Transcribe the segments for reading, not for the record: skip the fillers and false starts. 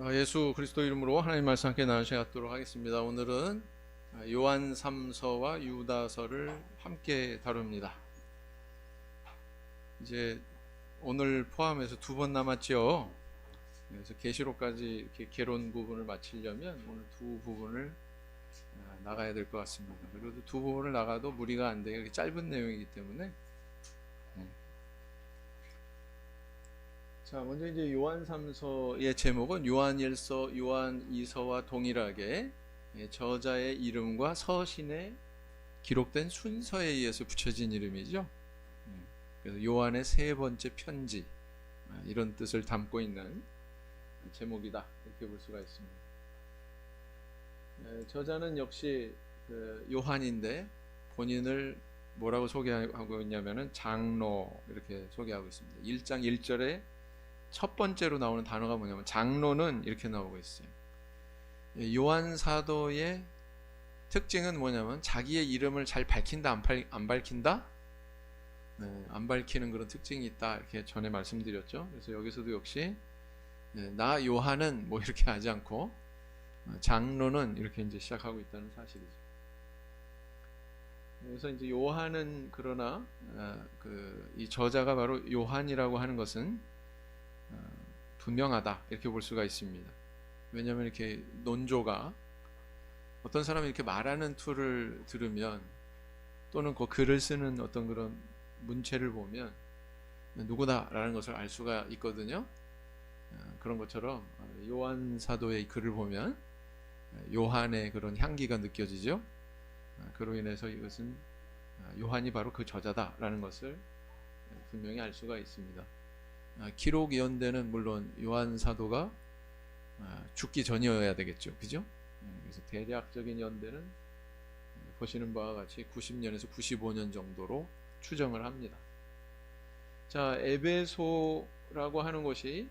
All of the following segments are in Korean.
예수 그리스도 이름으로 하나님 말씀 함께 나누도록 하겠습니다. 오늘은 요한 3서와 유다서를 함께 다룹니다. 이제 오늘 포함해서 두 번 남았죠. 그래서 계시록까지 이렇게 개론 부분을 마치려면 오늘 두 부분을 나가야 될 것 같습니다. 그래도 두 부분을 나가도 무리가 안 돼요. 짧은 내용이기 때문에. 자, 먼저 이제 요한 3서의 제목은 요한 1서, 요한 2서와 동일하게 저자의 이름과 서신에 기록된 순서에 의해서 붙여진 이름이죠. 그래서 요한의 세 번째 편지, 이런 뜻을 담고 있는 제목이다, 이렇게 볼 수가 있습니다. 저자는 역시 요한인데 본인을 뭐라고 소개하고 있냐면은 장로, 이렇게 소개하고 있습니다. 1장 1절에 첫 번째로 나오는 단어가 뭐냐면 장로는 이렇게 나오고 있어요. 요한 사도의 특징은 뭐냐면 자기의 이름을 잘 밝힌다, 안 밝힌다? 안 밝히는 그런 특징이 있다, 이렇게 전에 말씀드렸죠. 그래서 여기서도 역시 나 요한은 뭐 이렇게 하지 않고 장로는 이렇게 이제 시작하고 있다는 사실이죠. 그래서 이제 요한은 그러나 이 저자가 바로 요한이라고 하는 것은 분명하다, 이렇게 볼 수가 있습니다. 왜냐하면 이렇게 논조가 어떤 사람이 이렇게 말하는 툴을 들으면 또는 그 글을 쓰는 어떤 그런 문체를 보면 누구다라는 것을 알 수가 있거든요. 그런 것처럼 요한 사도의 글을 보면 요한의 그런 향기가 느껴지죠. 그로 인해서 이것은 요한이 바로 그 저자다라는 것을 분명히 알 수가 있습니다. 기록 연대는 물론 요한 사도가 죽기 전이어야 되겠죠, 그죠? 그래서 대략적인 연대는 보시는 바와 같이 90년에서 95년 정도로 추정을 합니다. 자, 에베소라고 하는 곳이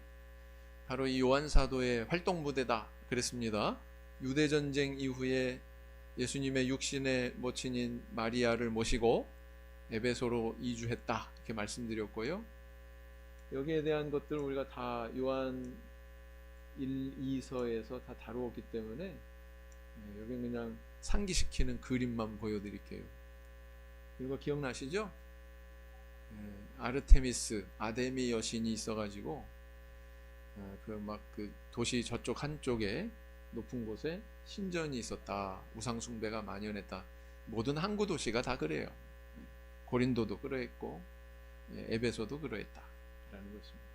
바로 이 요한 사도의 활동 무대다 그랬습니다. 유대 전쟁 이후에 예수님의 육신의 모친인 마리아를 모시고 에베소로 이주했다, 이렇게 말씀드렸고요. 여기에 대한 것들을 우리가 다 요한 1, 2서에서 다 다루었기 때문에 여기는 그냥 상기시키는 그림만 보여드릴게요. 이거 기억나시죠? 아르테미스, 아데미 여신이 있어가지고 그 도시 저쪽 한쪽에 높은 곳에 신전이 있었다, 우상 숭배가 만연했다. 모든 항구 도시가 다 그래요. 고린도도 그러했고 에베소도 그러했다 라는 것입니다.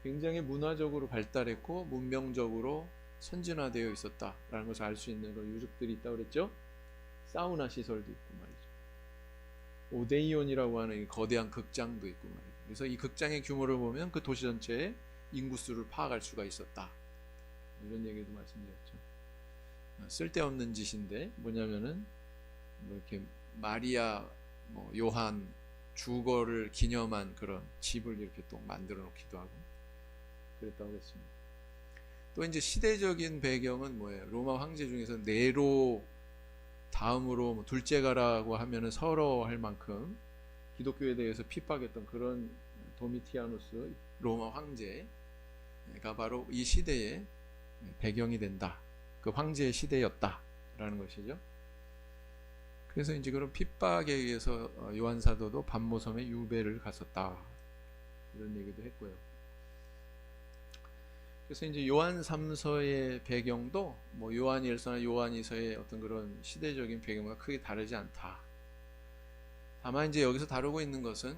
굉장히 문화적으로 발달했고 문명적으로 선진화되어 있었다라는 것을 알 수 있는 그런 유적들이 있다고 그랬죠. 사우나 시설도 있고 말이죠. 오데이온이라고 하는 거대한 극장도 있고 말이죠. 그래서 이 극장의 규모를 보면 그 도시 전체의 인구수를 파악할 수가 있었다, 이런 얘기도 말씀드렸죠. 쓸데없는 짓인데 뭐냐면은 이렇게 마리아, 요한 주거를 기념한 그런 집을 이렇게 또 만들어 놓기도 하고 그랬다고 했습니다. 또 이제 시대적인 배경은 뭐예요? 로마 황제 중에서 네로 다음으로 둘째가라고 하면은 서러워할 만큼 기독교에 대해서 핍박했던 그런 도미티아누스 로마 황제가 바로 이 시대의 배경이 된다, 그 황제의 시대였다라는 것이죠. 그래서 이제 그런 핍박에 의해서 요한 사도도 반모섬에 유배를 갔었다, 이런 얘기도 했고요. 그래서 이제 요한 3서의 배경도 요한 1서나 요한 2서의 어떤 그런 시대적인 배경과 크게 다르지 않다. 다만 이제 여기서 다루고 있는 것은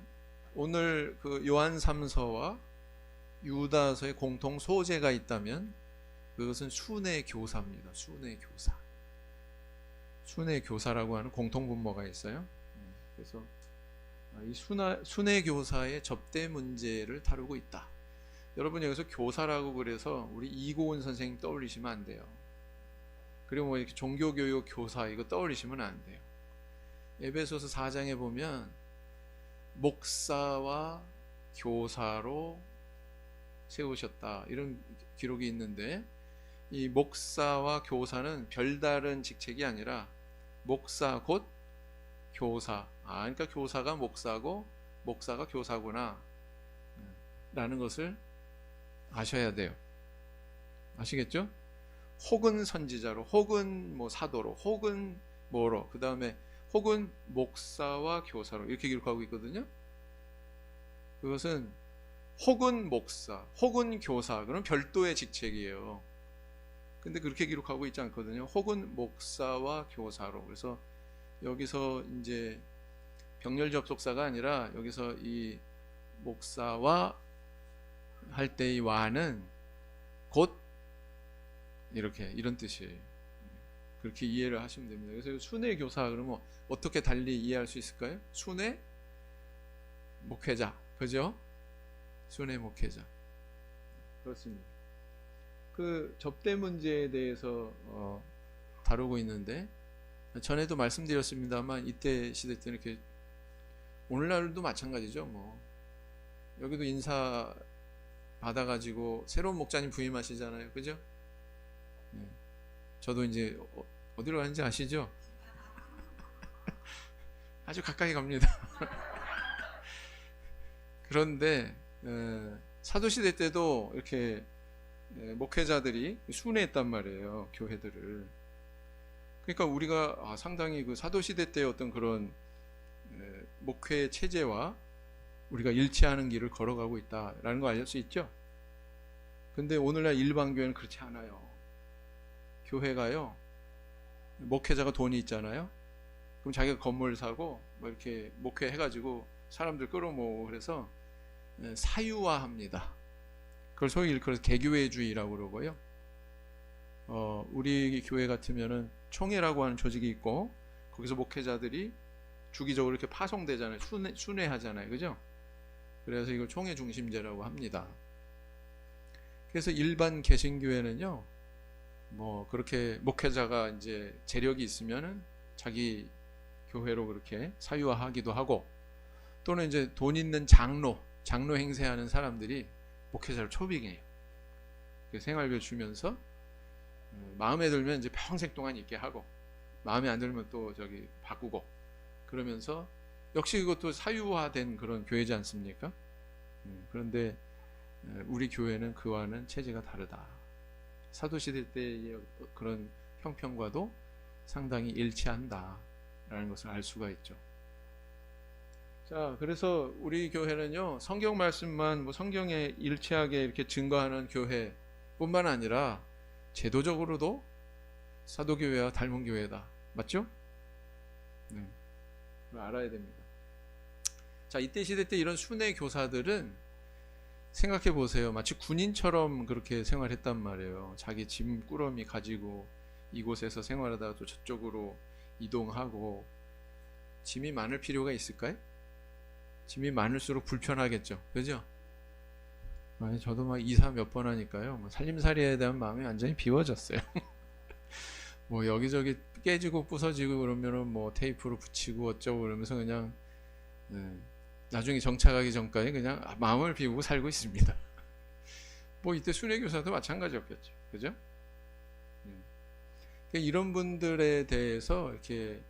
오늘 그 요한 3서와 유다서의 공통 소재가 있다면 그것은 순회 교사입니다. 순회 교사. 순회 교사라고 하는 공통 분모가 있어요. 그래서 이 순회 교사의 접대 문제를 다루고 있다. 여러분, 여기서 교사라고 그래서 우리 이고은 선생님 떠올리시면 안 돼요. 그리고 이렇게 종교교육 교사 이거 떠올리시면 안 돼요. 에베소서 4장에 보면 목사와 교사로 세우셨다, 이런 기록이 있는데 이 목사와 교사는 별다른 직책이 아니라 목사 곧 교사, 그러니까 교사가 목사고 목사가 교사구나 라는 것을 아셔야 돼요. 아시겠죠? 혹은 선지자로, 혹은 뭐 사도로, 혹은 뭐로, 그 다음에 혹은 목사와 교사로 이렇게 기록하고 있거든요. 그것은 혹은 목사, 혹은 교사, 그럼 별도의 직책이에요. 근데 그렇게 기록하고 있지 않거든요. 혹은 목사와 교사로. 그래서 여기서 이제 병렬 접속사가 아니라 여기서 이 목사와 할 때의 와는 곧 이렇게 이런 뜻이에요. 그렇게 이해를 하시면 됩니다. 그래서 순회 교사 그러면 어떻게 달리 이해할 수 있을까요? 순회 목회자, 그죠? 순회 목회자. 그렇습니다. 그 접대 문제에 대해서 다루고 있는데, 전에도 말씀드렸습니다만 이때 시대 때는 이렇게, 오늘날도 마찬가지죠. 뭐 여기도 인사 받아가지고 새로운 목자님 부임하시잖아요, 그죠? 네. 저도 이제 어디로 가는지 아시죠? 아주 가까이 갑니다. 그런데 사도시대 때도 이렇게 목회자들이 순회했단 말이에요, 교회들을. 그러니까 우리가 상당히 그 사도시대 때의 어떤 그런 목회 체제와 우리가 일치하는 길을 걸어가고 있다라는 거 알 수 있죠. 근데 오늘날 일반 교회는 그렇지 않아요. 교회가요, 목회자가 돈이 있잖아요. 그럼 자기가 건물 사고 뭐 이렇게 목회 해가지고 사람들 끌어모으고 그래서 사유화합니다. 그걸 소위 일컬어서 개교회주의라고 그러고요. 우리 교회 같으면은 총회라고 하는 조직이 있고 거기서 목회자들이 주기적으로 이렇게 파송되잖아요. 순회하잖아요, 그죠? 그래서 이걸 총회 중심제라고 합니다. 그래서 일반 개신교회는요, 뭐 그렇게 목회자가 이제 재력이 있으면은 자기 교회로 그렇게 사유화하기도 하고, 또는 이제 돈 있는 장로 행세하는 사람들이 목회자를 초빙해요. 생활비 주면서 마음에 들면 이제 평생 동안 있게 하고, 마음에 안 들면 또 저기 바꾸고, 그러면서 역시 그것도 사유화된 그런 교회지 않습니까? 그런데 우리 교회는 그와는 체제가 다르다. 사도시대 때의 그런 형평과도 상당히 일치한다라는 것을 알 수가 있죠. 자, 그래서 우리 교회는요, 성경 말씀만 뭐 성경에 일치하게 이렇게 증거하는 교회뿐만 아니라 제도적으로도 사도교회와 닮은 교회다. 맞죠? 네, 그걸 알아야 됩니다. 자, 이때 시대 때 이런 순회 교사들은 생각해 보세요. 마치 군인처럼 그렇게 생활했단 말이에요. 자기 짐꾸러미 가지고 이곳에서 생활하다가 또 저쪽으로 이동하고. 짐이 많을 필요가 있을까요? 짐이 많을수록 불편하겠죠, 그죠? 아니, 저도 막 이사 몇 번 하니까요, 뭐 살림살이에 대한 마음이 완전히 비워졌어요. 뭐 여기저기 깨지고 부서지고 그러면은 뭐 테이프로 붙이고 어쩌고 그러면서 그냥 나중에 정착하기 전까지 그냥 마음을 비우고 살고 있습니다. 뭐 이때 순회교사도 마찬가지였겠죠, 그죠? 이런 분들에 대해서 이렇게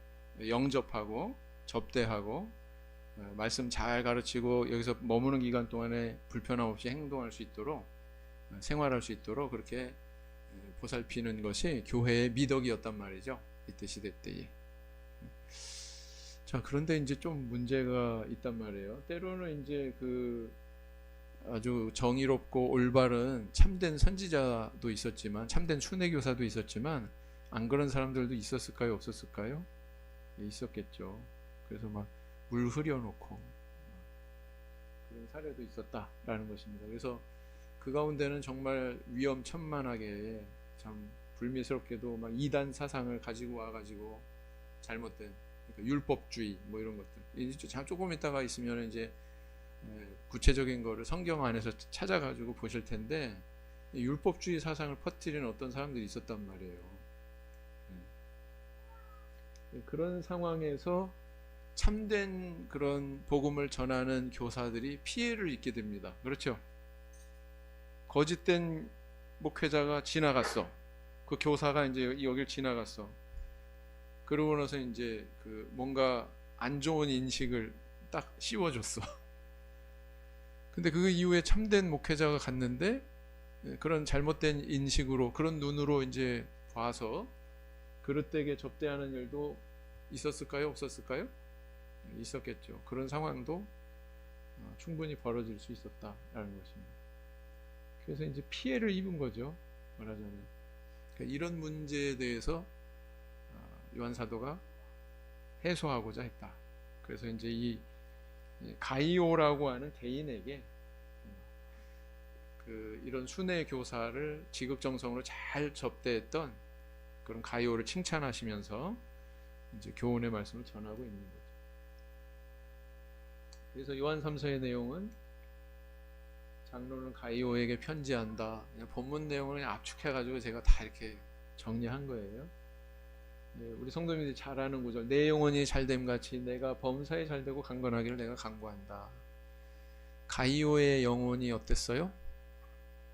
영접하고 접대하고 말씀 잘 가르치고 여기서 머무는 기간 동안에 불편함 없이 행동할 수 있도록, 생활할 수 있도록 그렇게 보살피는 것이 교회의 미덕이었단 말이죠, 이때 시대 때에. 자, 그런데 이제 좀 문제가 있단 말이에요. 때로는 이제 그 아주 정의롭고 올바른 참된 선지자도 있었지만, 참된 순회교사도 있었지만, 안 그런 사람들도 있었을까요, 없었을까요? 예, 있었겠죠. 그래서 막 물 흐려놓고 그런 사례도 있었다라는 것입니다. 그래서 그 가운데는 정말 위험천만하게 참 불미스럽게도 막 이단 사상을 가지고 와가지고 잘못된, 그러니까 율법주의 뭐 이런 것들, 이제 조금 있다가 있으면 이제 구체적인 거를 성경 안에서 찾아가지고 보실 텐데, 율법주의 사상을 퍼뜨리는 어떤 사람들이 있었단 말이에요. 그런 상황에서 참된 그런 복음을 전하는 교사들이 피해를 입게 됩니다. 그렇죠? 거짓된 목회자가 지나갔어. 그 교사가 이제 여길 지나갔어. 그러고 나서 이제 그 뭔가 안 좋은 인식을 딱 씌워줬어. 근데 그 이후에 참된 목회자가 갔는데 그런 잘못된 인식으로 그런 눈으로 이제 봐서 그릇되게 접대하는 일도 있었을까요? 없었을까요? 있었겠죠. 그런 상황도 충분히 벌어질 수 있었다라는 것입니다. 그래서 이제 피해를 입은 거죠. 말하자면 그러니까 이런 문제에 대해서 요한 사도가 해소하고자 했다. 그래서 이제 이 가이오라고 하는 대인에게 이런 순회 교사를 지극정성으로 잘 접대했던 그런 가이오를 칭찬하시면서 이제 교훈의 말씀을 전하고 있는 거죠. 그래서 요한 3서의 내용은 장로는 가이오에게 편지한다. 그냥 본문 내용을 그냥 압축해가지고 제가 다 이렇게 정리한 거예요. 네, 우리 성도님들이 잘 아는 구절. 내 영혼이 잘됨 같이 내가 범사에 잘되고 강건하기를 내가 간구한다. 가이오의 영혼이 어땠어요?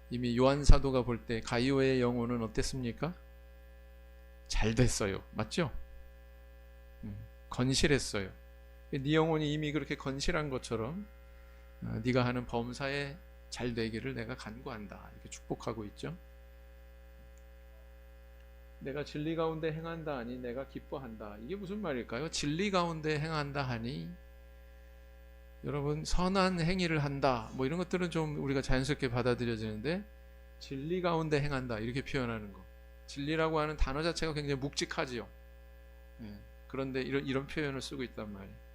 이미 요한 사도가 볼 때 가이오의 영혼은 어땠습니까? 잘 됐어요. 맞죠? 건실했어요. 네 영혼이 이미 그렇게 건실한 것처럼 네가 하는 범사에 잘 되기를 내가 간구한다. 이렇게 축복하고 있죠. 내가 진리 가운데 행한다 하니 내가 기뻐한다. 이게 무슨 말일까요? 진리 가운데 행한다 하니 여러분 선한 행위를 한다. 뭐 이런 것들은 좀 우리가 자연스럽게 받아들여지는데 진리 가운데 행한다 이렇게 표현하는 거. 진리라고 하는 단어 자체가 굉장히 묵직하지요. 그런데 이런 표현을 쓰고 있단 말이에요.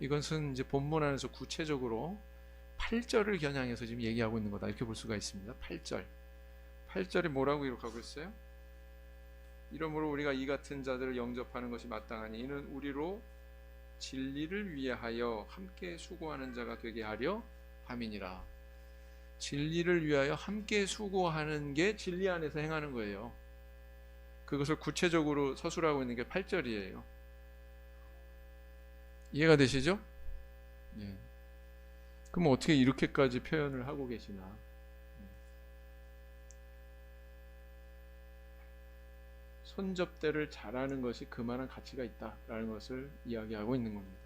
이것은 이제 본문 안에서 구체적으로 8절을 겨냥해서 지금 얘기하고 있는 거다 이렇게 볼 수가 있습니다. 8절에 뭐라고 기록하고 있어요? 이러므로 우리가 이 같은 자들을 영접하는 것이 마땅하니 이는 우리로 진리를 위하여 함께 수고하는 자가 되게 하려 함이니라. 진리를 위하여 함께 수고하는 게 진리 안에서 행하는 거예요. 그것을 구체적으로 서술하고 있는 게 8절이에요. 이해가 되시죠? 네. 그럼 어떻게 이렇게까지 표현을 하고 계시나? 손접대를 잘하는 것이 그만한 가치가 있다라는 것을 이야기하고 있는 겁니다.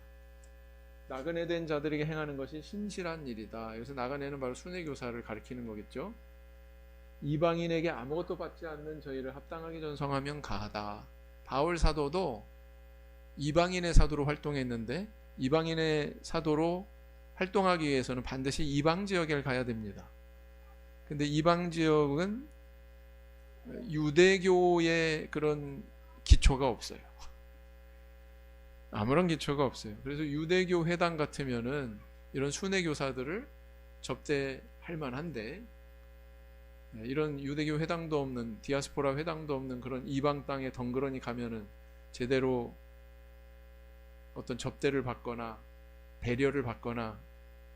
나그네 된 자들에게 행하는 것이 신실한 일이다. 여기서 나그네는 바로 순회교사를 가리키는 거겠죠. 이방인에게 아무것도 받지 않는 저희를 합당하게 전성하면 가하다. 바울 사도도 이방인의 사도로 활동했는데 이방인의 사도로 활동하기 위해서는 반드시 이방 지역에 가야 됩니다. 근데 이방 지역은 유대교의 그런 기초가 없어요. 아무런 기초가 없어요. 그래서 유대교 회당 같으면은 이런 순회교사들을 접대할 만한데 이런 유대교 회당도 없는 디아스포라 회당도 없는 그런 이방 땅에 덩그러니 가면은 제대로 어떤 접대를 받거나 배려를 받거나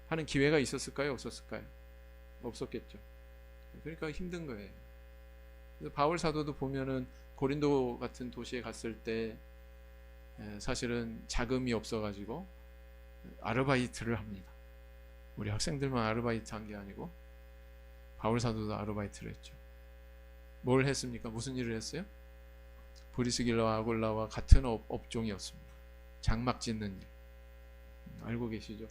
하는 기회가 있었을까요? 없었을까요? 없었겠죠. 그러니까 힘든 거예요. 바울 사도도 보면은 고린도 같은 도시에 갔을 때 사실은 자금이 없어가지고 아르바이트를 합니다. 우리 학생들만 아르바이트 한 게 아니고 바울 사도도 아르바이트를 했죠. 뭘 했습니까? 무슨 일을 했어요? 브리스길라와 아굴라와 같은 업종이었습니다. 장막 짓는 일. 알고 계시죠?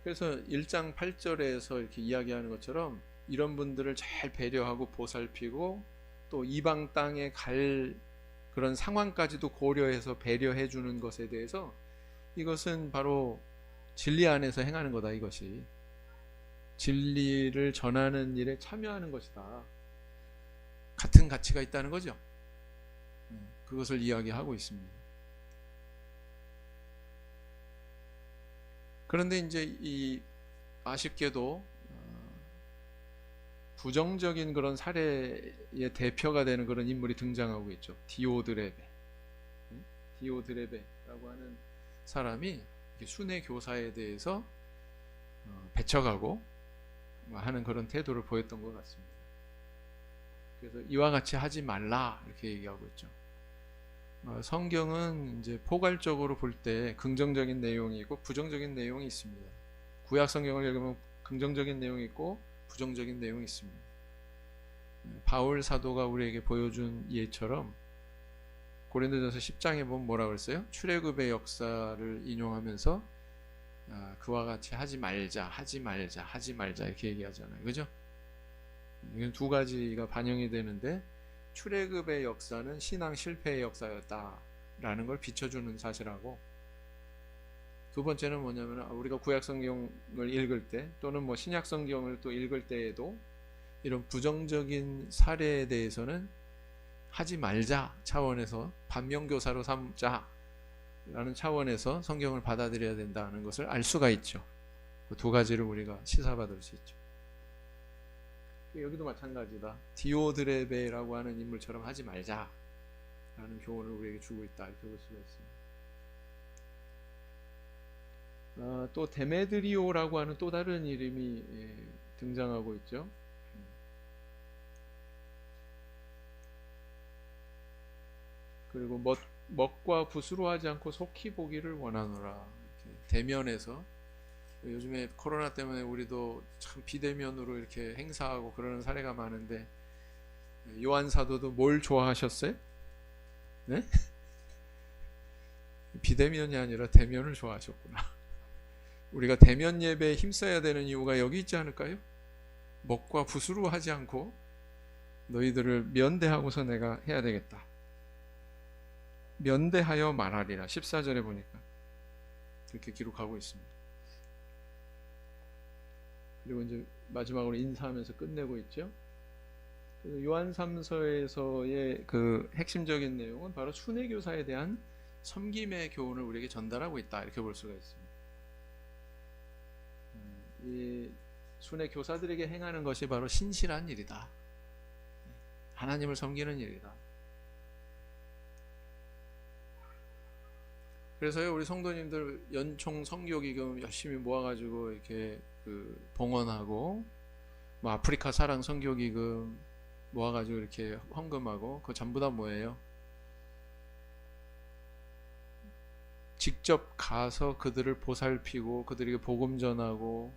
그래서 1장 8절에서 이렇게 이야기하는 것처럼 이런 분들을 잘 배려하고 보살피고 또 이방 땅에 갈 그런 상황까지도 고려해서 배려해 주는 것에 대해서 이것은 바로 진리 안에서 행하는 거다. 이것이 진리를 전하는 일에 참여하는 것이다. 같은 가치가 있다는 거죠. 그것을 이야기하고 있습니다. 그런데 이제 이 아쉽게도 부정적인 그런 사례의 대표가 되는 그런 인물이 등장하고 있죠. 디오드레베라고 하는 사람이 순회 교사에 대해서 배척하고 하는 그런 태도를 보였던 것 같습니다. 그래서 이와 같이 하지 말라 이렇게 얘기하고 있죠. 성경은 이제 포괄적으로 볼 때 긍정적인 내용이 있고 부정적인 내용이 있습니다. 구약 성경을 읽으면 긍정적인 내용이 있고 부정적인 내용이 있습니다. 바울 사도가 우리에게 보여준 예처럼 고린도전서 10장에 보면 뭐라고 했어요? 출애굽의 역사를 인용하면서 그와 같이 하지 말자, 하지 말자, 하지 말자 이렇게 얘기하잖아요. 그죠? 이건 두 가지가 반영이 되는데 출애굽의 역사는 신앙 실패의 역사였다라는 걸 비춰주는 사실하고, 두 번째는 뭐냐면 우리가 구약 성경을 읽을 때 또는 뭐 신약 성경을 또 읽을 때에도 이런 부정적인 사례에 대해서는 하지 말자 차원에서 반면교사로 삼자 라는 차원에서 성경을 받아들여야 된다는 것을 알 수가 있죠. 그 두 가지를 우리가 시사받을 수 있죠. 여기도 마찬가지다. 디오드레베라고 하는 인물처럼 하지 말자 라는 교훈을 우리에게 주고 있다 이렇게 볼 수가 있습니다. 또 데메드리오라고 하는 또 다른 이름이 등장하고 있죠. 그리고 먹과 붓으로 하지 않고 속히 보기를 원하노라. 이렇게 대면에서, 요즘에 코로나 때문에 우리도 참 비대면으로 이렇게 행사하고 그러는 사례가 많은데, 요한 사도도 뭘 좋아하셨어요? 네? 비대면이 아니라 대면을 좋아하셨구나. 우리가 대면 예배에 힘써야 되는 이유가 여기 있지 않을까요? 먹과 붓으로 하지 않고 너희들을 면대하고서 내가 해야 되겠다. 면대하여 말하리라. 14절에 보니까 그렇게 기록하고 있습니다. 그리고 이제 마지막으로 인사하면서 끝내고 있죠. 요한 3서에서의 그 핵심적인 내용은 바로 순회교사에 대한 섬김의 교훈을 우리에게 전달하고 있다 이렇게 볼 수가 있습니다. 이 순회교사들에게 행하는 것이 바로 신실한 일이다. 하나님을 섬기는 일이다. 그래서요, 우리 성도님들 연총 선교기금 열심히 모아가지고 이렇게 봉헌하고, 뭐 아프리카 사랑 선교기금 모아가지고 이렇게 헌금하고, 그거 전부 다 뭐예요? 직접 가서 그들을 보살피고 그들에게 복음 전하고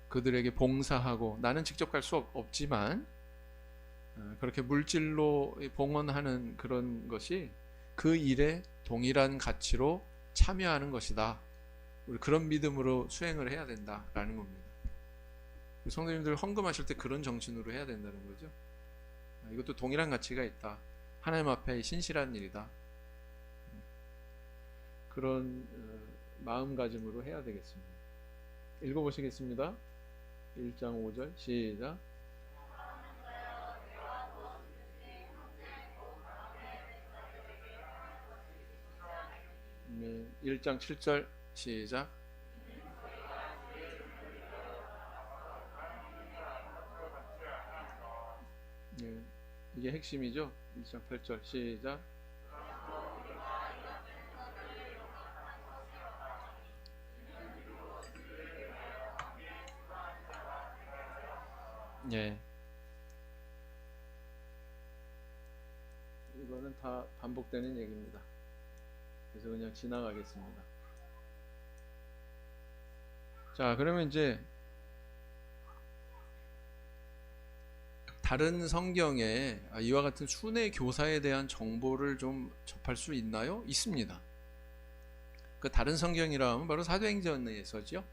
그들에게 봉사하고, 나는 직접 갈 수 없지만 그렇게 물질로 봉헌하는 그런 것이 그 일에 동일한 가치로 참여하는 것이다. 우리 그런 믿음으로 수행을 해야 된다라는 겁니다. 성도님들 헌금하실 때 그런 정신으로 해야 된다는 거죠. 이것도 동일한 가치가 있다. 하나님 앞에 신실한 일이다. 그런 마음가짐으로 해야 되겠습니다. 읽어보시겠습니다. 1장 5절 시작. 네, 1장 7절 시작. 네, 이게 핵심이죠. 1장 8절 시작. 예. 이거는 다 반복되는 얘기입니다. 그래서 그냥 지나가겠습니다. 자, 그러면 이제 다른 성경에 이와 같은 순회 교사에 대한 정보를 좀 접할 수 있나요? 있습니다. 그 다른 성경이라 하면 바로 사도행전에서죠.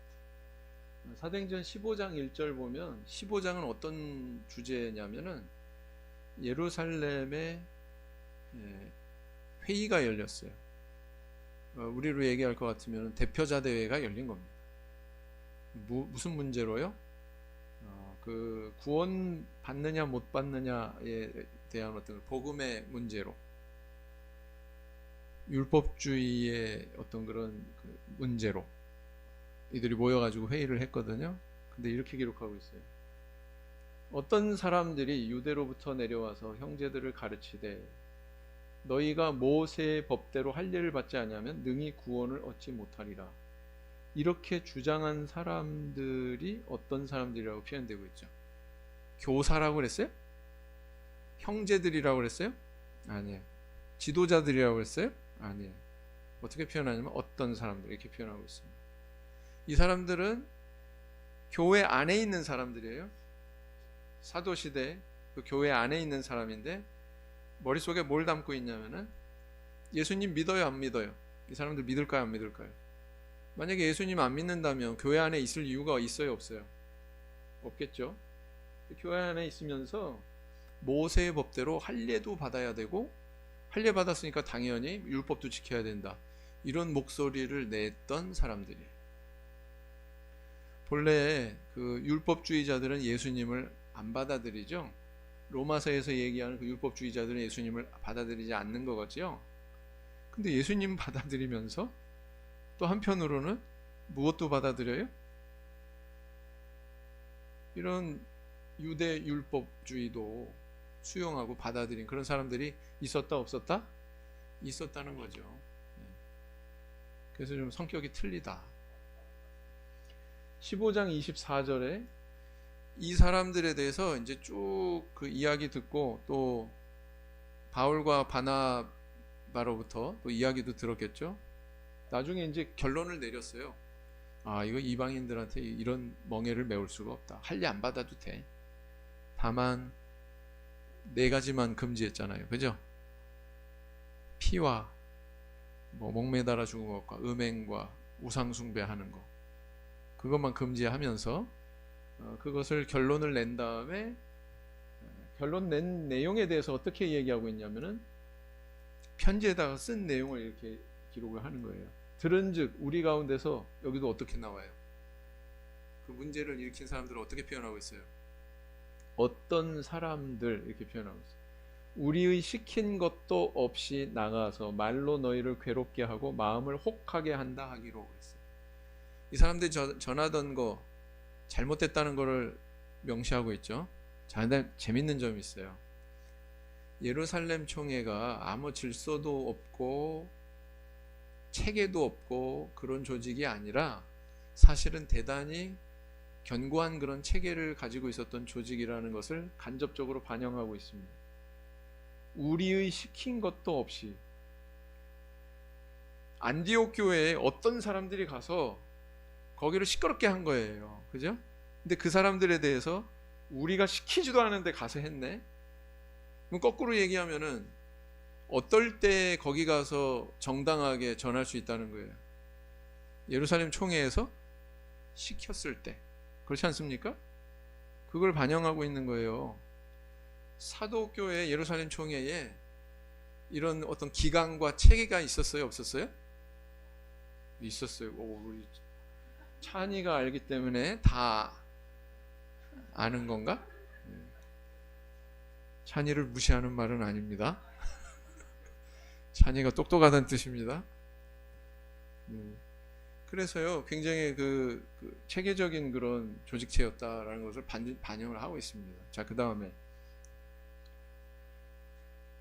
사도행전 15장 1절 보면, 15장은 어떤 주제냐면은 예루살렘에 회의가 열렸어요. 우리로 얘기할 것 같으면 대표자 대회가 열린 겁니다. 무슨 문제로요? 그 구원 받느냐 못 받느냐에 대한 어떤 복음의 문제로, 율법주의의 어떤 그런 문제로 이들이 모여가지고 회의를 했거든요. 근데 이렇게 기록하고 있어요. 어떤 사람들이 유대로부터 내려와서 형제들을 가르치되 너희가 모세의 법대로 할례를 받지 아니하면 능히 구원을 얻지 못하리라. 이렇게 주장한 사람들이 어떤 사람들이라고 표현되고 있죠? 교사라고 그랬어요? 형제들이라고 그랬어요? 아니에요. 지도자들이라고 그랬어요? 아니에요. 어떻게 표현하냐면 어떤 사람들 이렇게 표현하고 있습니다. 이 사람들은 교회 안에 있는 사람들이에요. 사도시대 그 교회 안에 있는 사람인데 머릿속에 뭘 담고 있냐면은 예수님 믿어요 안 믿어요? 이 사람들 믿을까요 안 믿을까요? 만약에 예수님 안 믿는다면 교회 안에 있을 이유가 있어요, 없어요? 없겠죠. 교회 안에 있으면서 모세의 법대로 할례도 받아야 되고, 할례 받았으니까 당연히 율법도 지켜야 된다, 이런 목소리를 냈던 사람들이에요. 본래 그 율법주의자들은 예수님을 안 받아들이죠. 로마서에서 얘기하는 그 율법주의자들은 예수님을 받아들이지 않는 거겠죠. 근데 예수님 받아들이면서 또 한편으로는 무엇도 받아들여요? 이런 유대 율법주의도 수용하고 받아들인 그런 사람들이 있었다, 없었다? 있었다는 거죠. 그래서 좀 성격이 틀리다. 15장 24절에 이 사람들에 대해서 이제 쭉 그 이야기 듣고, 또 바울과 바나바로부터 또 이야기도 들었겠죠. 나중에 이제 결론을 내렸어요. 아, 이거 이방인들한테 이런 멍에를 메울 수가 없다. 할례 안 받아도 돼. 다만 4가지만 금지했잖아요, 그죠? 피와 뭐 목매달아 죽은 것과 음행과 우상 숭배하는 것, 그것만 금지하면서 그것을 결론을 낸 다음에, 결론 낸 내용에 대해서 어떻게 얘기하고 있냐면은 편지에다가 쓴 내용을 이렇게 기록을 하는 거예요. 들은즉 우리 가운데서, 여기도 어떻게 나와요? 그 문제를 일으킨 사람들을 어떻게 표현하고 있어요? 어떤 사람들, 이렇게 표현하고 있어요. 우리의 시킨 것도 없이 나가서 말로 너희를 괴롭게 하고 마음을 혹하게 한다 하기로 그랬어요. 이 사람들이 전하던 거 잘못됐다는 것을 명시하고 있죠. 자, 재밌는 점이 있어요. 예루살렘 총회가 아무 질서도 없고 체계도 없고 그런 조직이 아니라 사실은 대단히 견고한 그런 체계를 가지고 있었던 조직이라는 것을 간접적으로 반영하고 있습니다. 우리의 시킨 것도 없이 안디옥 교회에 어떤 사람들이 가서 거기를 시끄럽게 한 거예요, 그죠? 근데 그 사람들에 대해서 우리가 시키지도 않은데 가서 했네? 그럼 거꾸로 얘기하면은 어떨 때 거기 가서 정당하게 전할 수 있다는 거예요? 예루살렘 총회에서 시켰을 때, 그렇지 않습니까? 그걸 반영하고 있는 거예요. 사도교회 예루살렘 총회에 이런 어떤 기강과 체계가 있었어요, 없었어요? 있었어요. 우리 찬이가 알기 때문에 다 아는 건가? 찬이를 무시하는 말은 아닙니다. 찬이가 똑똑하다는 뜻입니다. 그래서요, 굉장히 그 체계적인 그런 조직체였다라는 것을 반영을 하고 있습니다. 자, 그 다음에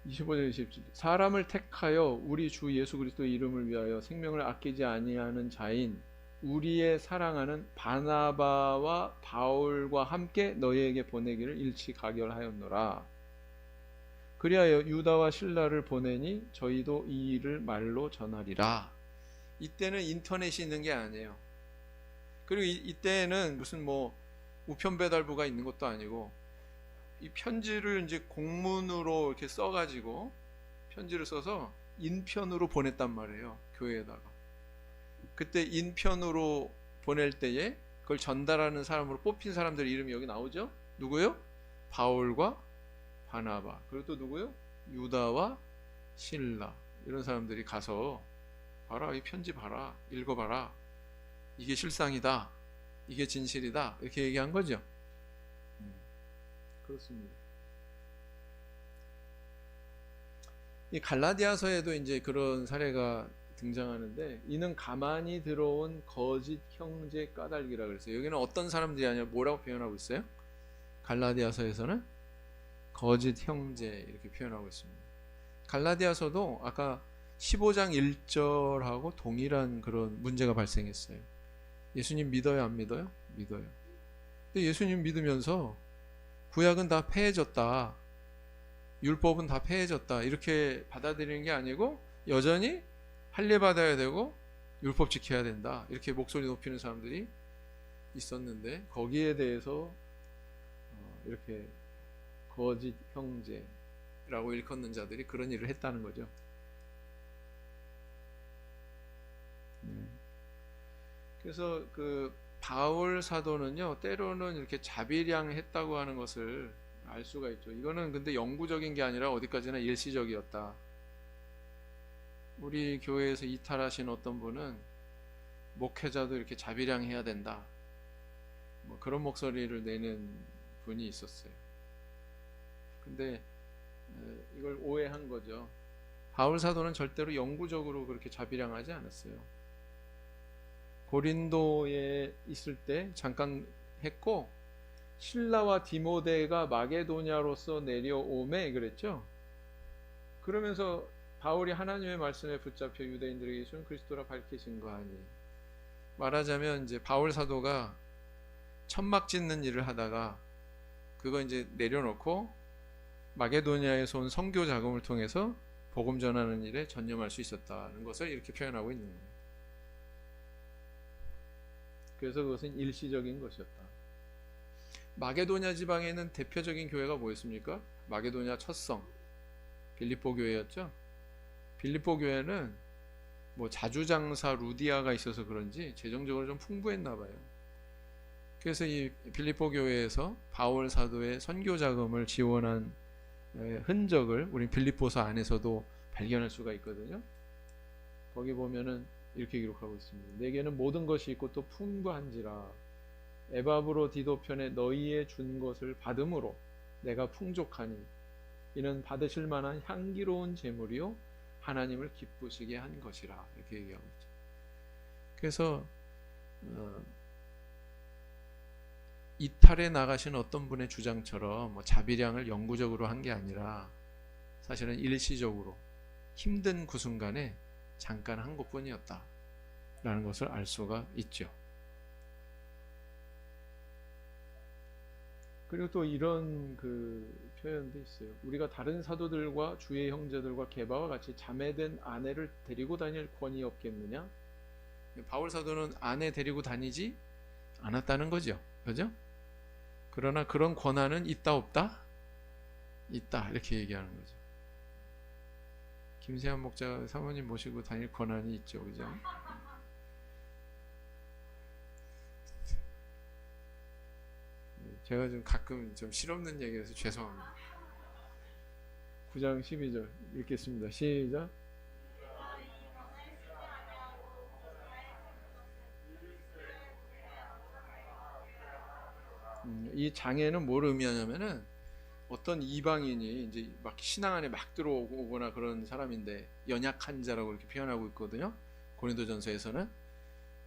25절 27절, 사람을 택하여 우리 주 예수 그리스도의 이름을 위하여 생명을 아끼지 아니하는 자인 우리의 사랑하는 바나바와 바울과 함께 너희에게 보내기를 일치 가결하였노라. 그리하여 유다와 실라를 보내니 저희도 이 일을 말로 전하리라. 이때는 인터넷이 있는 게 아니에요. 그리고 이때는 무슨 뭐 우편 배달부가 있는 것도 아니고, 이 편지를 이제 공문으로 이렇게 써가지고 편지를 써서 인편으로 보냈단 말이에요, 교회에다가. 그때 인편으로 보낼 때에 그걸 전달하는 사람으로 뽑힌 사람들 이름이 여기 나오죠? 누구요? 바울과 바나바, 그리고 또 누구요? 유다와 실라, 이런 사람들이 가서 봐라, 이 편지 봐라, 읽어봐라, 이게 실상이다, 이게 진실이다, 이렇게 얘기한 거죠. 그렇습니다. 이 갈라디아서에도 이제 그런 사례가 등장하는데, 이는 가만히 들어온 거짓 형제 까닭이라 그랬어요. 여기는 어떤 사람들이 아니라 뭐라고 표현하고 있어요? 갈라디아서에서는 거짓 형제, 이렇게 표현하고 있습니다. 갈라디아서도 아까 15장 1절하고 동일한 그런 문제가 발생했어요. 예수님 믿어요, 안 믿어요? 믿어요. 근데 예수님 믿으면서 구약은 다 폐해졌다, 율법은 다 폐해졌다, 이렇게 받아들이는 게 아니고 여전히 할례 받아야 되고 율법 지켜야 된다, 이렇게 목소리 높이는 사람들이 있었는데, 거기에 대해서 이렇게 거짓 형제라고 일컫는 자들이 그런 일을 했다는 거죠. 그래서 그 바울 사도는요, 때로는 이렇게 자비량했다고 하는 것을 알 수가 있죠. 이거는 근데 영구적인 게 아니라 어디까지나 일시적이었다. 우리 교회에서 이탈하신 어떤 분은 목회자도 이렇게 자비량해야 된다, 뭐 그런 목소리를 내는 분이 있었어요. 근데 이걸 오해한 거죠. 바울 사도는 절대로 영구적으로 그렇게 자비량하지 않았어요. 고린도에 있을 때 잠깐 했고, 실라와 디모데가 마게도냐로서 내려오매 그랬죠. 그러면서 바울이 하나님의 말씀에 붙잡혀 유대인들에게 예수는 그리스도라 밝히신 거 아니. 말하자면 이제 바울 사도가 천막 짓는 일을 하다가 그거 이제 내려놓고 마게도냐에서 온 선교 자금을 통해서 복음 전하는 일에 전념할 수 있었다는 것을 이렇게 표현하고 있는 거예요. 그래서 그것은 일시적인 것이었다. 마게도냐 지방에는 대표적인 교회가 뭐였습니까? 마게도냐 첫성 빌립보 교회였죠. 빌립보 교회는 뭐 자주장사 루디아가 있어서 그런지 재정적으로 좀 풍부했나 봐요. 그래서 이 빌립보 교회에서 바울 사도의 선교 자금을 지원한 흔적을 우리 빌립보서 안에서도 발견할 수가 있거든요. 거기 보면은 이렇게 기록하고 있습니다. 내게는 모든 것이 있고 또 풍부한지라 에바브로 디도편에 너희의 준 것을 받음으로 내가 풍족하니 이는 받으실 만한 향기로운 제물이요 하나님을 기쁘시게 한 것이라, 이렇게 얘기하고 있죠. 그래서 이탈에 나가신 어떤 분의 주장처럼 뭐 자비량을 영구적으로 한 게 아니라 사실은 일시적으로 힘든 그 순간에 잠깐 한 것뿐이었다 라는 것을 알 수가 있죠. 그리고 또 이런 그 표현도 있어요. 우리가 다른 사도들과 주의 형제들과 게바와 같이 자매된 아내를 데리고 다닐 권위 없겠느냐? 바울 사도는 아내 데리고 다니지 않았다는 거죠. 그죠? 그러나 그런 권한은 있다 없다? 있다, 이렇게 얘기하는 거죠. 김세한 목자 사모님 모시고 다닐 권한이 있죠. 그죠? 제가 좀 가끔 좀 실없는 얘기해서 죄송합니다. 9장 12절 읽겠습니다. 시작. 이 장애는 뭘 의미하냐면은 어떤 이방인이 이제 막 신앙 안에 막 들어오거나 그런 사람인데 연약한 자라고 이렇게 표현하고 있거든요. 고린도전서에서는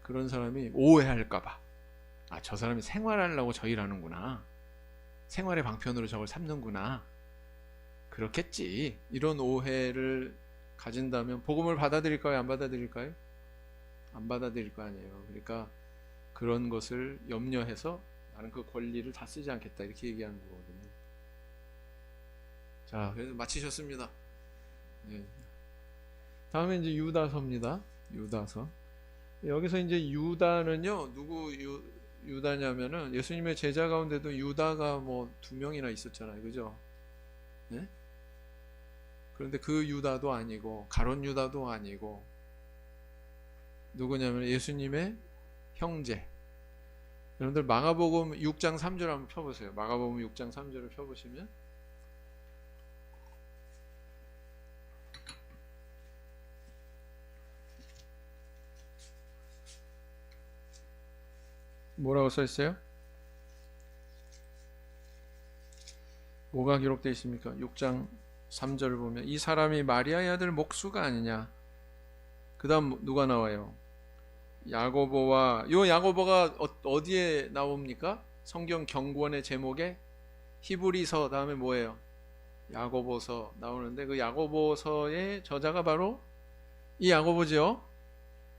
그런 사람이 오해할까봐, 아, 저 사람이 생활하려고 저 일하는구나, 생활의 방편으로 저걸 삼는구나, 그렇겠지, 이런 오해를 가진다면 복음을 받아들일까요? 안 받아들일까요? 안 받아들일 거 아니에요. 그러니까 그런 것을 염려해서 나는 그 권리를 다 쓰지 않겠다, 이렇게 얘기하는 거거든요. 자, 그래서 마치셨습니다. 네. 다음에 이제 유다서입니다. 유다서. 여기서 이제 유다는요, 누구 유다냐면은 예수님의 제자 가운데도 유다가 뭐 2명이나 있었잖아요. 그죠? 네? 그런데 그 유다도 아니고 가룟 유다도 아니고 누구냐면 예수님의 형제. 여러분들 마가복음 6장 3절 한번 펴보세요. 마가복음 6장 3절을 펴보시면 뭐라고 써 있어요? 뭐가 기록되어 있습니까? 6장 3절을 보면 이 사람이 마리아의 아들 목수가 아니냐. 그 다음 누가 나와요? 야고보와, 요 야고보가 어디에 나옵니까? 성경 경권의 제목에 히브리서 다음에 뭐예요? 야고보서 나오는데 그 야고보서의 저자가 바로 이 야고보죠.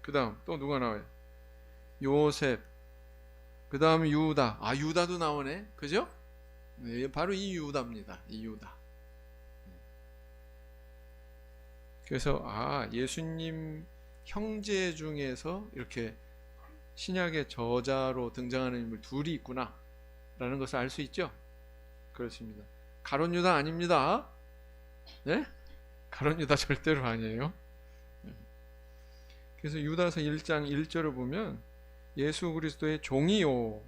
그 다음 또 누가 나와요? 요셉, 그 다음 유다. 아, 유다도 나오네. 그죠? 네, 바로 이 유다입니다. 이 유다. 그래서 아, 예수님 형제 중에서 이렇게 신약의 저자로 등장하는 인물 둘이 있구나 라는 것을 알 수 있죠. 그렇습니다. 가룟 유다 아닙니다. 네? 가룟 유다 절대로 아니에요. 그래서 유다서 1장 1절을 보면 예수 그리스도의 종이요.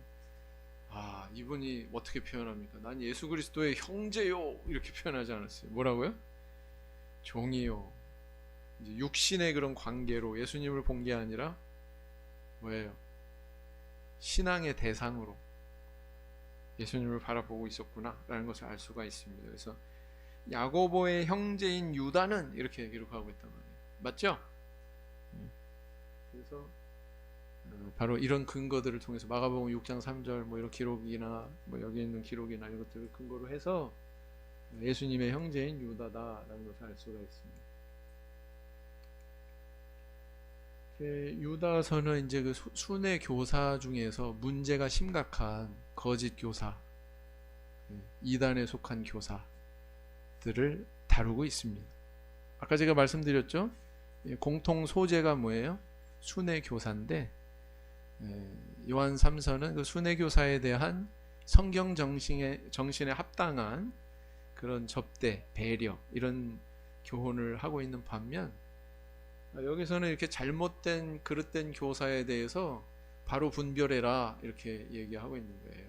아, 이분이 어떻게 표현합니까? 난 예수 그리스도의 형제요 이렇게 표현하지 않았어요. 뭐라고요? 종이요. 이제 육신의 그런 관계로 예수님을 본 게 아니라 뭐예요? 신앙의 대상으로 예수님을 바라보고 있었구나라는 것을 알 수가 있습니다. 그래서 야고보의 형제인 유다는 이렇게 기록하고 있단 말이에요. 맞죠? 그래서 바로 이런 근거들을 통해서 마가복음 6장 3절 뭐 이런 기록이나 뭐 여기 있는 기록이나 이런 것들을 근거로 해서 예수님의 형제인 유다다라는 것을 알 수가 있습니다. 유다서는 이제 그 순회 교사 중에서 문제가 심각한 거짓 교사, 이단에 속한 교사들을 다루고 있습니다. 아까 제가 말씀드렸죠? 공통 소재가 뭐예요? 순회 교사인데 요한 3서는 그 순회 교사에 대한 성경 정신에 합당한 그런 접대, 배려 이런 교훈을 하고 있는 반면 여기서는 이렇게 잘못된 그릇된 교사에 대해서 바로 분별해라 이렇게 얘기하고 있는 거예요.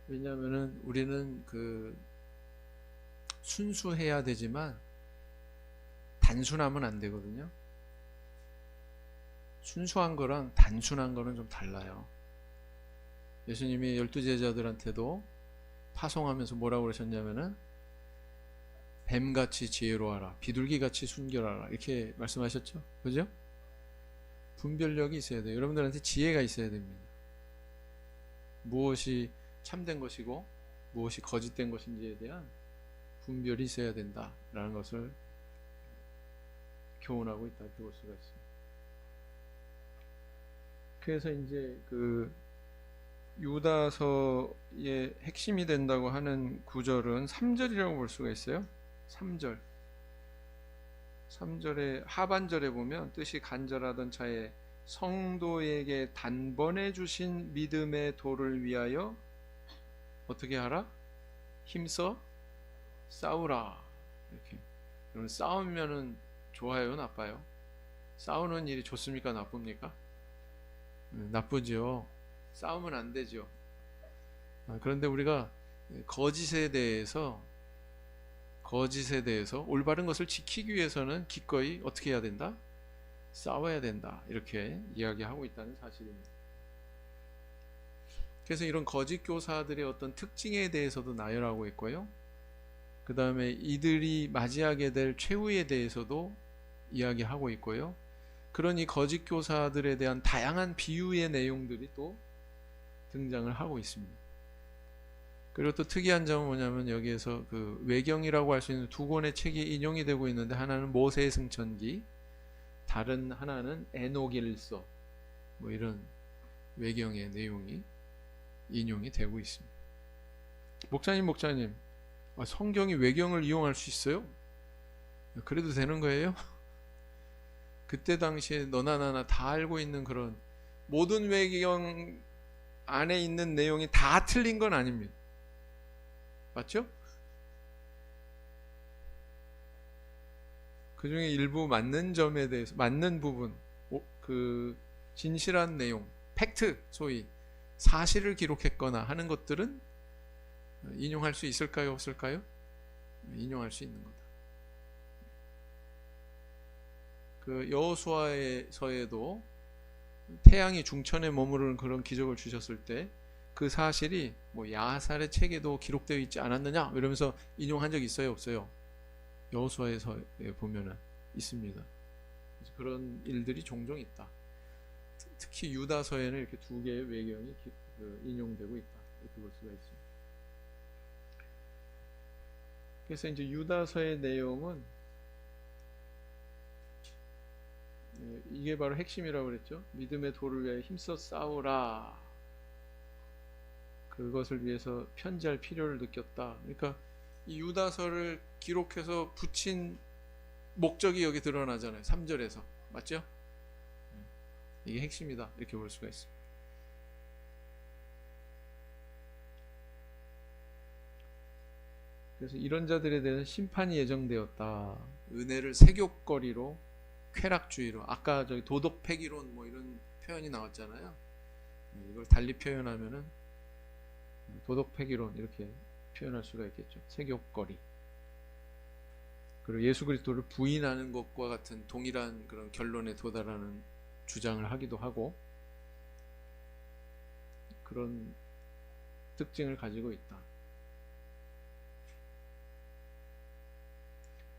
왜냐하면은 우리는 그 순수해야 되지만 단순하면 안 되거든요. 순수한 거랑 단순한 거는 좀 달라요. 예수님이 12제자들한테도 파송하면서 뭐라고 그러셨냐면은 뱀같이 지혜로워라, 비둘기같이 순결하라 이렇게 말씀하셨죠. 그죠? 분별력이 있어야 돼요. 여러분들한테 지혜가 있어야 됩니다. 무엇이 참된 것이고 무엇이 거짓된 것인지에 대한 분별이 있어야 된다라는 것을 교훈하고 있다 이렇게 볼 수가 있습니다. 그래서 이제 그 유다서의 핵심이 된다고 하는 구절은 3절이라고 볼 수가 있어요. 3절의 하반절에 보면 뜻이 간절하던 차에 성도에게 단번에 주신 믿음의 도를 위하여 어떻게 하라? 힘써 싸우라. 이렇게. 그럼 싸우면은 좋아요, 나빠요? 싸우는 일이 좋습니까, 나쁩니까? 나쁘죠. 싸우면 안 되죠. 그런데 우리가 거짓에 대해서 올바른 것을 지키기 위해서는 기꺼이 어떻게 해야 된다? 싸워야 된다. 이렇게 이야기하고 있다는 사실입니다. 그래서 이런 거짓 교사들의 어떤 특징에 대해서도 나열하고 있고요. 그 다음에 이들이 맞이하게 될 최후에 대해서도 이야기하고 있고요. 그런 이 거짓 교사들에 대한 다양한 비유의 내용들이 또 등장을 하고 있습니다. 그리고 또 특이한 점은 뭐냐면 여기에서 그 외경이라고 할 수 있는 두 권의 책이 인용이 되고 있는데 하나는 모세의 승천기, 다른 하나는 에녹일서, 뭐 이런 외경의 내용이 인용이 되고 있습니다. 목사님, 성경이 외경을 이용할 수 있어요? 그래도 되는 거예요? 그때 당시에 너나 나나 다 알고 있는 그런 모든 외경 안에 있는 내용이 다 틀린 건 아닙니다. 맞죠? 그 중에 일부 맞는 점에 대해서, 맞는 부분, 그 진실한 내용, 팩트, 소위 사실을 기록했거나 하는 것들은 인용할 수 있을까요? 없을까요? 인용할 수 있는 거다. 그 여호수아서에도 태양이 중천에 머무르는 그런 기적을 주셨을 때 그 사실이 뭐 야살의 책에도 기록되어 있지 않았느냐 이러면서 인용한 적 있어요, 없어요? 여호수아서에 보면은 있습니다. 그런 일들이 종종 있다. 특히 유다서에는 이렇게 두 개의 외경이 인용되고 있다 이렇게 볼 수가 있습니다. 그래서 이제 유다서의 내용은 이게 바로 핵심이라고 그랬죠. 믿음의 도를 위하여 힘써 싸우라. 그것을 위해서 편지할 필요를 느꼈다. 그러니까 이 유다서를 기록해서 붙인 목적이 여기 드러나잖아요. 3절에서. 맞죠? 이게 핵심이다. 이렇게 볼 수가 있습니다. 그래서 이런 자들에 대해서 심판이 예정되었다. 은혜를 세욕거리로, 쾌락주의로, 아까 저기 도덕 폐기론 뭐 이런 표현이 나왔잖아요. 이걸 달리 표현하면은 도덕 폐기론 이렇게 표현할 수가 있겠죠. 세욕거리. 그리고 예수 그리스도를 부인하는 것과 같은 동일한 그런 결론에 도달하는 주장을 하기도 하고, 그런 특징을 가지고 있다.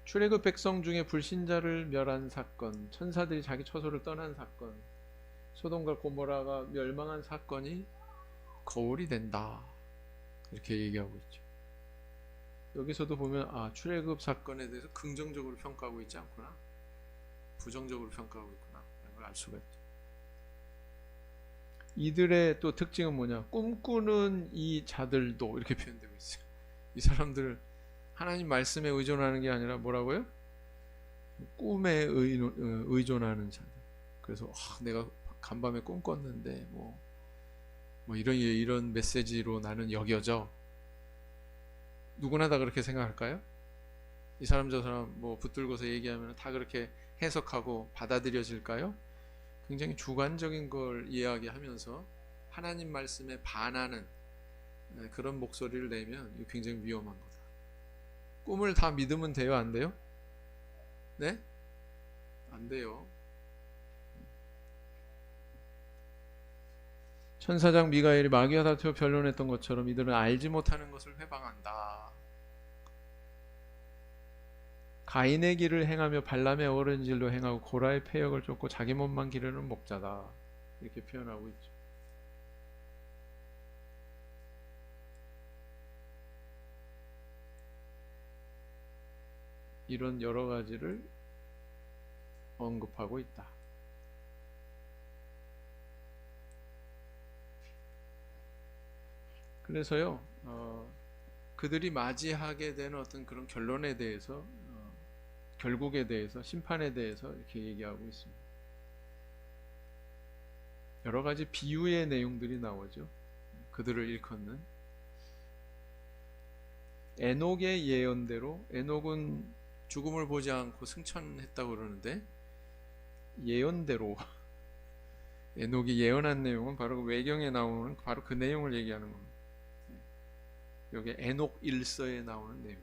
출애굽 백성 중에 불신자를 멸한 사건, 천사들이 자기 처소를 떠난 사건, 소돔과 고모라가 멸망한 사건이 거울이 된다. 이렇게 얘기하고 있죠. 여기서도 보면 출애굽 사건에 대해서 긍정적으로 평가하고 있지 않구나, 부정적으로 평가하고 있구나 라는 걸 알 수가 있죠. 이들의 또 특징은 뭐냐, 꿈꾸는 이 자들도 이렇게 표현되고 있어요. 이 사람들 하나님 말씀에 의존하는 게 아니라 뭐라고요? 꿈에 의존하는 자들. 그래서 내가 간밤에 꿈 꿨는데 뭐 이런 메시지로 나는 여겨져. 누구나 다 그렇게 생각할까요? 이 사람 저 사람 뭐 붙들고서 얘기하면 다 그렇게 해석하고 받아들여질까요? 굉장히 주관적인 걸 이야기하면서 하나님 말씀에 반하는 그런 목소리를 내면 이거 굉장히 위험한 거다. 꿈을 다 믿으면 돼요? 안 돼요? 네? 안 돼요. 천사장 미가엘이 마귀와 다투어 변론했던 것처럼 이들은 알지 못하는 것을 회방한다. 가인의 길을 행하며 발람의 어른질로 행하고 고라의 패역을 쫓고 자기 몸만 기르는 목자다. 이렇게 표현하고 있죠. 이런 여러 가지를 언급하고 있다. 그래서요, 그들이 맞이하게 되는 어떤 그런 결론에 대해서, 결국에 대해서, 심판에 대해서 이렇게 얘기하고 있습니다. 여러 가지 비유의 내용들이 나오죠. 그들을 일컫는 에녹의 예언대로, 에녹은 죽음을 보지 않고 승천했다고 그러는데, 예언대로 에녹이 예언한 내용은 바로 그 외경에 나오는 바로 그 내용을 얘기하는 겁니다. 여기 에녹 1서에 나오는 내용.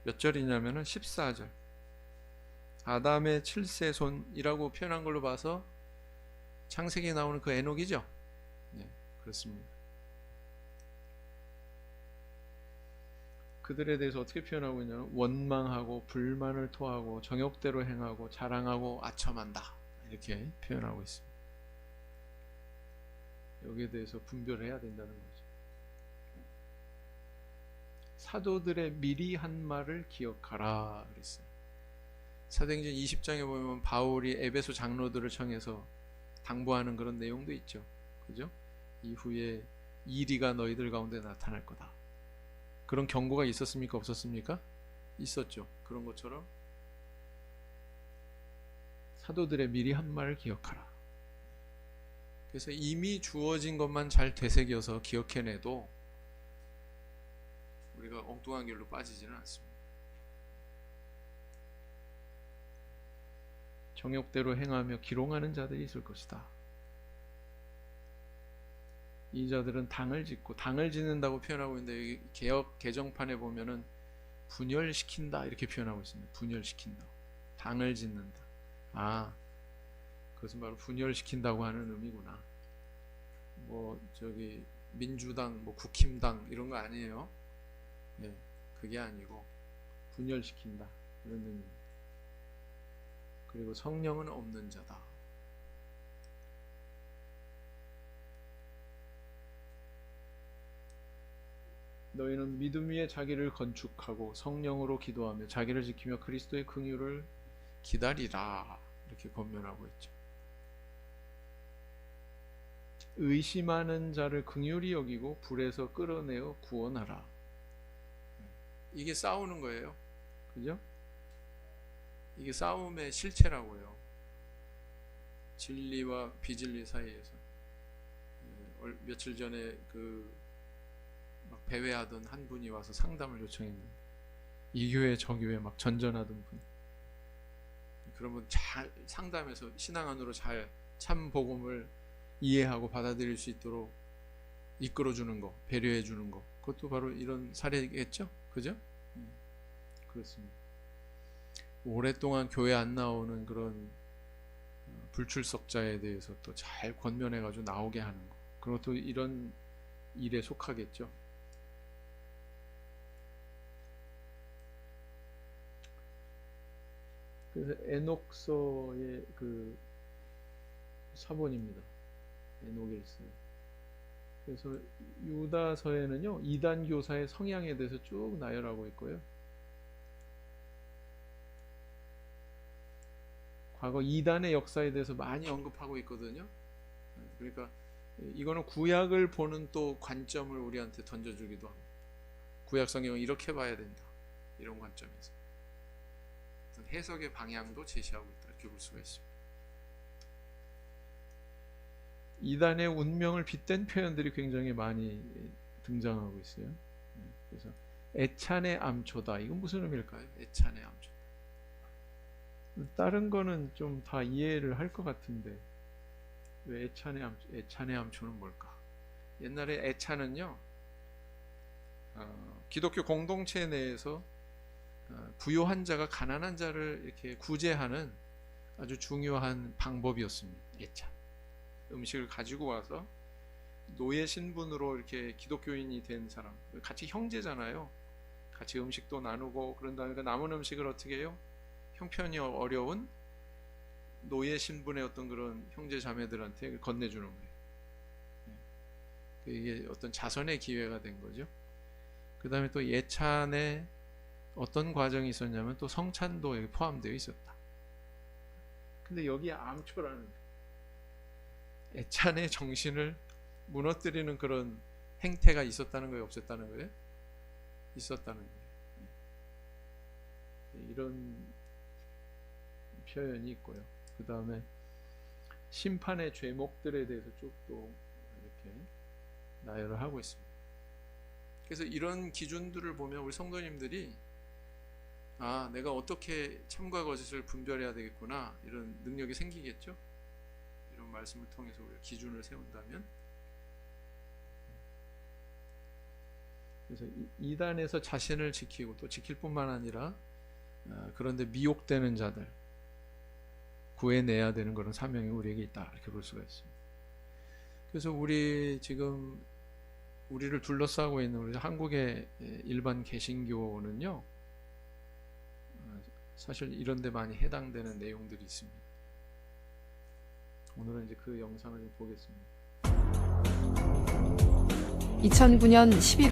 몇 절이냐면은 14절. 아담의 7세 손이라고 표현한 걸로 봐서 창세기에 나오는 그 에녹이죠. 네, 그렇습니다. 그들에 대해서 어떻게 표현하고 있냐면 원망하고 불만을 토하고 정욕대로 행하고 자랑하고 아첨한다. 이렇게 표현하고 있습니다. 여기에 대해서 분별해야 된다는 거죠. 사도들의 미리 한 말을 기억하라 그랬어요. 사도행전 20장에 보면 바울이 에베소 장로들을 청해서 당부하는 그런 내용도 있죠. 그죠? 이후에 이리가 너희들 가운데 나타날 거다. 그런 경고가 있었습니까? 없었습니까? 있었죠. 그런 것처럼 사도들의 미리 한 말을 기억하라. 그래서 이미 주어진 것만 잘 되새겨서 기억해내도 우리가 엉뚱한 길로 빠지지는 않습니다. 정욕대로 행하며 기롱하는 자들이 있을 것이다. 이 자들은 당을 짓고, 당을 짓는다고 표현하고 있는데 여기 개역 개정판에 보면은 분열시킨다 이렇게 표현하고 있습니다. 분열시킨다. 당을 짓는다. 그것은 바로 분열시킨다고 하는 의미구나. 뭐 저기 민주당, 뭐 국힘당 이런 거 아니에요. 네, 그게 아니고 분열시킨다 이런 의미입니다. 그리고 성령은 없는 자다. 너희는 믿음 위에 자기를 건축하고 성령으로 기도하며 자기를 지키며 그리스도의 긍휼을 기다리라. 이렇게 권면하고 있죠. 의심하는 자를 긍휼히 여기고 불에서 끌어내어 구원하라. 이게 싸우는 거예요. 그죠? 이게 싸움의 실체라고요. 진리와 비진리 사이에서. 며칠 전에 그 막 배회하던 한 분이 와서 상담을 요청했는데 이 교회 저 교회 막 전전하던 분, 그러면 잘 상담해서 신앙 안으로 잘 참 복음을 이해하고 받아들일 수 있도록 이끌어주는 거, 배려해주는 거, 그것도 바로 이런 사례겠죠? 그죠? 그렇습니다. 오랫동안 교회 안 나오는 그런 불출석자에 대해서 또 잘 권면해가지고 나오게 하는 거, 그것도 이런 일에 속하겠죠. 그래서 에녹서의 그 사본입니다. 에녹일서. 그래서 유다서에는요, 이단 교사의 성향에 대해서 쭉 나열하고 있고요. 과거 이단의 역사에 대해서 많이 언급하고 있거든요. 그러니까 이거는 구약을 보는 또 관점을 우리한테 던져주기도 합니다. 구약 성경을 이렇게 봐야 된다, 이런 관점에서 어떤 해석의 방향도 제시하고 있다, 이렇게 볼 수가 있습니다. 이단의 운명을 빗댄 표현들이 굉장히 많이 등장하고 있어요. 그래서 애찬의 암초다, 이건 무슨 의미일까요? 애찬의 암초다. 다른 거는 좀 다 이해를 할 것 같은데 왜 애찬의 암초는 뭘까? 옛날에 애찬은요, 기독교 공동체 내에서 부유한 자가 가난한 자를 이렇게 구제하는 아주 중요한 방법이었습니다. 애찬. 음식을 가지고 와서 노예 신분으로 이렇게 기독교인이 된 사람, 같이 형제잖아요. 같이 음식도 나누고 그런 다음에 남은 음식을 어떻게 해요? 형편이 어려운 노예 신분의 어떤 그런 형제 자매들한테 건네주는 거예요. 이게 어떤 자선의 기회가 된 거죠. 그 다음에 또 예찬에 어떤 과정이 있었냐면 또 성찬도 포함되어 있었다. 근데 여기에 암초라는 애찬의 정신을 무너뜨리는 그런 행태가 있었다는 거예요, 없었다는 거예요? 있었다는 거예요. 이런 표현이 있고요. 그 다음에 심판의 죄목들에 대해서 쭉 또 이렇게 나열을 하고 있습니다. 그래서 이런 기준들을 보면 우리 성도님들이 내가 어떻게 참과 거짓을 분별해야 되겠구나, 이런 능력이 생기겠죠. 이런 말씀을 통해서 우리가 기준을 세운다면. 그래서 이단에서 자신을 지키고 또 지킬 뿐만 아니라 그런데 미혹되는 자들 구해내야 되는 그런 사명이 우리에게 있다, 이렇게 볼 수가 있습니다. 그래서 지금 우리를 둘러싸고 있는 우리 한국의 일반 개신교는요, 사실 이런 데 많이 해당되는 내용들이 있습니다. 오늘은 이제 그 영상을 좀 보겠습니다. 2009년 11월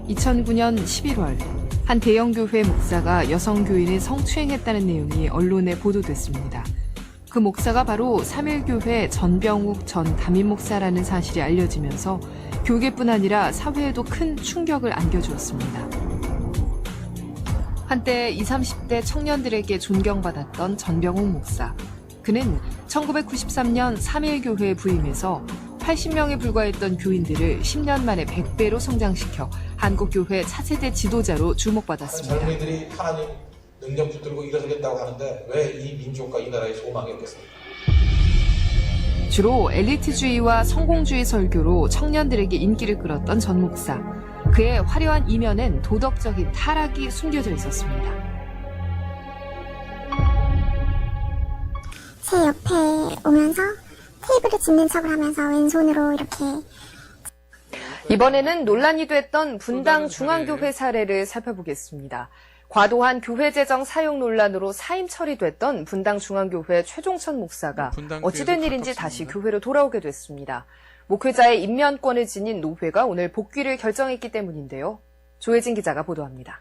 2009년 11월 한 대형교회 목사가 여성 교인을 성추행했다는 내용이 언론에 보도됐습니다. 그 목사가 바로 삼일교회 전병욱 전 담임 목사라는 사실이 알려지면서 교계뿐 아니라 사회에도 큰 충격을 안겨주었습니다. 한때 20, 30대 청년들에게 존경받았던 전병욱 목사. 그는 1993년 삼일교회에 부임해서 80명에 불과했던 교인들을 10년 만에 100배로 성장시켜 한국교회 차세대 지도자로 주목받았습니다. 젊은이들이 하나님 능력 붙들고 일어서겠다고 하는데 왜 이 민족과 이 나라의 소망이 없겠습니까? 주로 엘리트주의와 성공주의 설교로 청년들에게 인기를 끌었던 전 목사. 그의 화려한 이면엔 도덕적인 타락이 숨겨져 있었습니다. 제 옆에 오면서 테이블을 짚는 척을 하면서 왼손으로 이렇게. 이번에는 논란이 됐던 분당 중앙교회 사례를 살펴보겠습니다. 과도한 교회 재정 사용 논란으로 사임 처리됐던 분당 중앙교회 최종천 목사가 어찌된 일인지 다시 교회로 돌아오게 됐습니다. 목회자의 임면권을 지닌 노회가 오늘 복귀를 결정했기 때문인데요. 조혜진 기자가 보도합니다.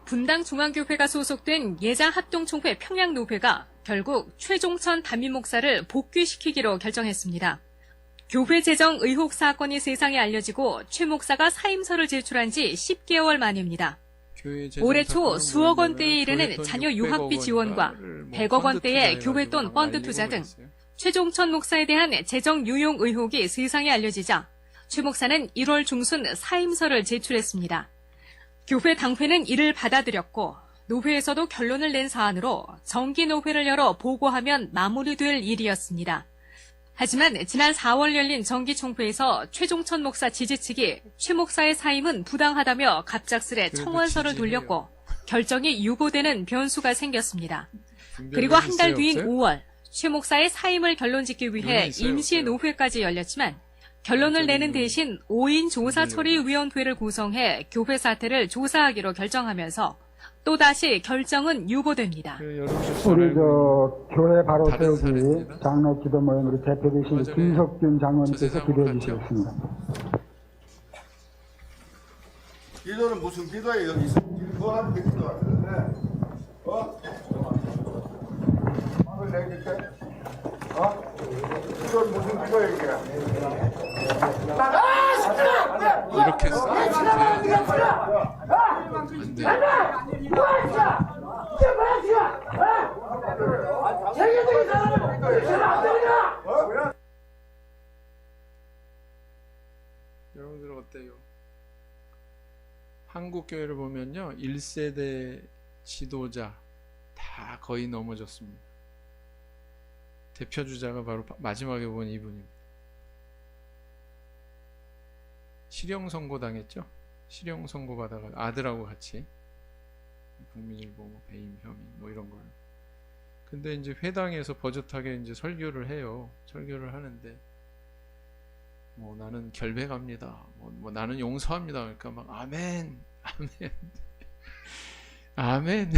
분당 중앙교회가 소속된 예장합동총회 평양노회가 결국 최종천 담임 목사를 복귀시키기로 결정했습니다. 교회 재정 의혹 사건이 세상에 알려지고 최 목사가 사임서를 제출한 지 10개월 만입니다. 올해 초 수억 원대에 이르는 자녀 유학비 지원과 100억 원대의 교회돈 펀드 투자 등 최종천 목사에 대한 재정 유용 의혹이 세상에 알려지자 최 목사는 1월 중순 사임서를 제출했습니다. 교회 당회는 이를 받아들였고 노회에서도 결론을 낸 사안으로 정기노회를 열어 보고하면 마무리될 일이었습니다. 하지만 지난 4월 열린 정기총회에서 최종천 목사 지지 측이 최 목사의 사임은 부당하다며 갑작스레 청원서를 돌렸고 결정이 유보되는 변수가 생겼습니다. 그리고 한 달 뒤인 5월 최 목사의 사임을 결론짓기 위해 임시 노회까지 열렸지만 결론을 내는 대신 5인 조사처리위원회를 구성해 교회 사태를 조사하기로 결정하면서 또다시 결정은 유보됩니다. 우리 교회 바로 세우기 장로 기도 모임으로 대표되신 김석균 장로님께서 기도해 주시겠습니다. 기도는 무슨 기도예요? 여기 뭐 하는 게 기도하는데? 말을 내줄게. 기도는 무슨 기도예요 이게? 이렇게 안 돼. 여러분들 어때요? 한국 교회를 보면요, 1세대 지도자 다 거의 넘어졌습니다. 대표 주자가 바로 마지막에 본 이분입니다. 실형 선고 당했죠? 실형 선고 받아가 아들하고 같이 국민일보 뭐 배임 혐의 뭐 이런 거요. 근데 이제 회당에서 버젓하게 이제 설교를 해요. 설교를 하는데 뭐 나는 결백합니다. 뭐 나는 용서합니다. 그러니까 막 아멘, 아멘, 아멘.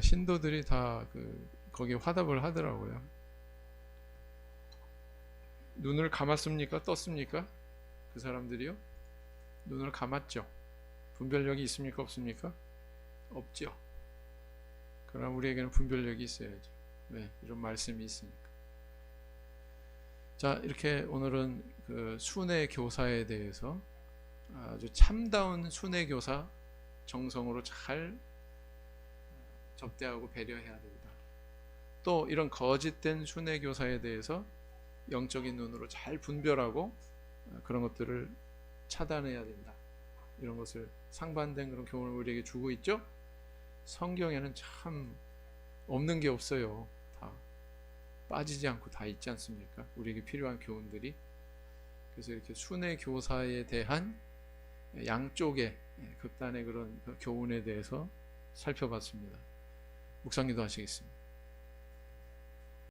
신도들이 다 거기에 화답을 하더라고요. 눈을 감았습니까? 떴습니까? 그 사람들이요? 눈을 감았죠. 분별력이 있습니까? 없습니까? 없죠. 그러나 우리에게는 분별력이 있어야죠. 왜? 이런 말씀이 있으니까. 자, 이렇게 오늘은 그 순회 교사에 대해서 아주 참다운 순회 교사 정성으로 잘 접대하고 배려해야 된다. 또 이런 거짓된 순회 교사에 대해서 영적인 눈으로 잘 분별하고 그런 것들을 차단해야 된다. 이런 것을 상반된 그런 교훈을 우리에게 주고 있죠. 성경에는 참 없는 게 없어요. 다 빠지지 않고 다 있지 않습니까? 우리에게 필요한 교훈들이. 그래서 이렇게 순회 교사에 대한 양쪽의 극단의 그런 교훈에 대해서 살펴봤습니다. 묵상기도 하시겠습니다.